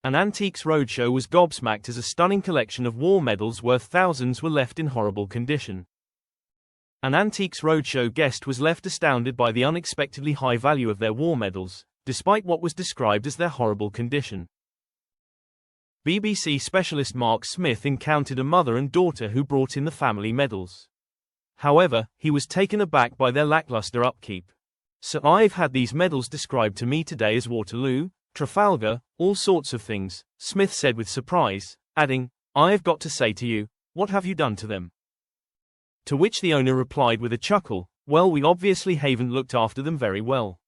An Antiques Roadshow was gobsmacked as a stunning collection of war medals worth thousands were left in horrible condition. An Antiques Roadshow guest was left astounded by the unexpectedly high value of their war medals, despite what was described as their horrible condition. BBC specialist Mark Smith encountered a mother and daughter who brought in the family medals. However, he was taken aback by their lackluster upkeep. "So I've had these medals described to me today as Waterloo, Trafalgar, all sorts of things," Smith said with surprise, adding, "I've got to say to you, what have you done to them?" To which the owner replied with a chuckle, "Well, we obviously haven't looked after them very well."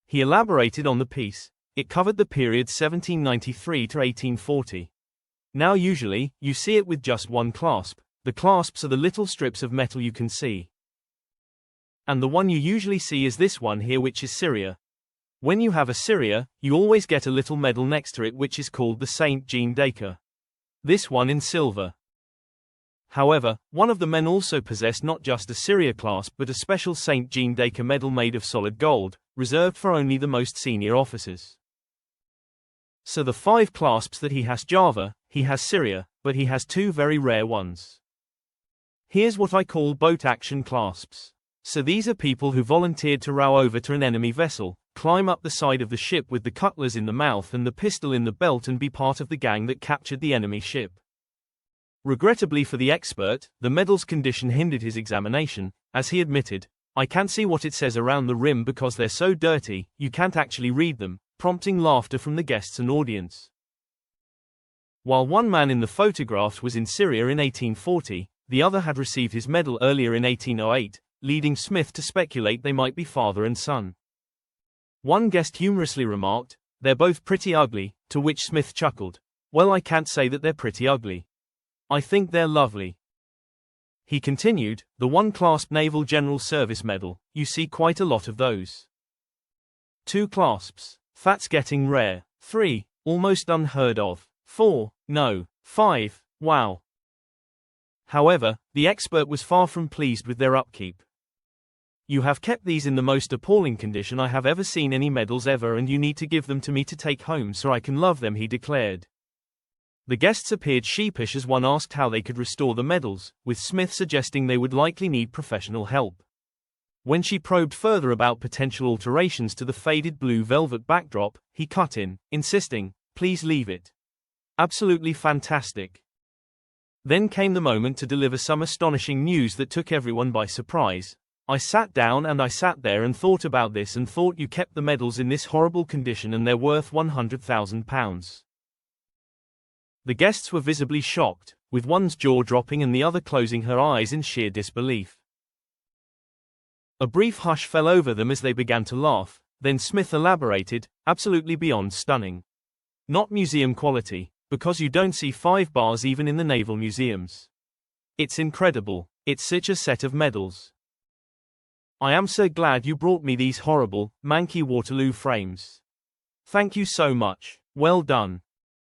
He elaborated on the piece. It covered the period 1793 to 1840. Now usually, you see it with just one clasp. The clasps are the little strips of metal you can see. And the one you usually see is this one here, which is Syria. When you have a Syria, you always get a little medal next to it which is called the St. Jean d'Acre. This one in silver. However, one of the men also possessed not just a Syria clasp but a special St. Jean d'Acre medal made of solid gold, reserved for only the most senior officers. So the 5 clasps that he has Java, he has Syria, but he has 2 very rare ones. Here's what I call boat action clasps. So these are people who volunteered to row over to an enemy vessel, climb up the side of the ship with the cutlass in the mouth and the pistol in the belt and be part of the gang that captured the enemy ship. Regrettably for the expert, the medal's condition hindered his examination, as he admitted, "I can't see what it says around the rim because they're so dirty, you can't actually read them," prompting laughter from the guests and audience. While one man in the photographs was in Syria in 1840, the other had received his medal earlier in 1808, leading Smith to speculate they might be father and son. One guest humorously remarked, "They're both pretty ugly," to which Smith chuckled, "Well, I can't say that they're pretty ugly. I think they're lovely." He continued, "The one-clasp Naval General Service Medal, you see quite a lot of those. 2 clasps, that's getting rare. 3, almost unheard of. 4, no. 5, wow." However, the expert was far from pleased with their upkeep. "You have kept these in the most appalling condition I have ever seen any medals ever, and you need to give them to me to take home so I can love them," he declared. The guests appeared sheepish as one asked how they could restore the medals, with Smith suggesting they would likely need professional help. When she probed further about potential alterations to the faded blue velvet backdrop, he cut in, insisting, "Please leave it. Absolutely fantastic." Then came the moment to deliver some astonishing news that took everyone by surprise. "I sat down and I sat there and thought about this and thought you kept the medals in this horrible condition and they're worth £100,000. The guests were visibly shocked, with one's jaw dropping and the other closing her eyes in sheer disbelief. A brief hush fell over them as they began to laugh, then Smith elaborated, "Absolutely beyond stunning. Not museum quality, because you don't see 5 bars even in the naval museums. It's incredible, it's such a set of medals. I am so glad you brought me these horrible, manky Waterloo frames. Thank you so much, well done."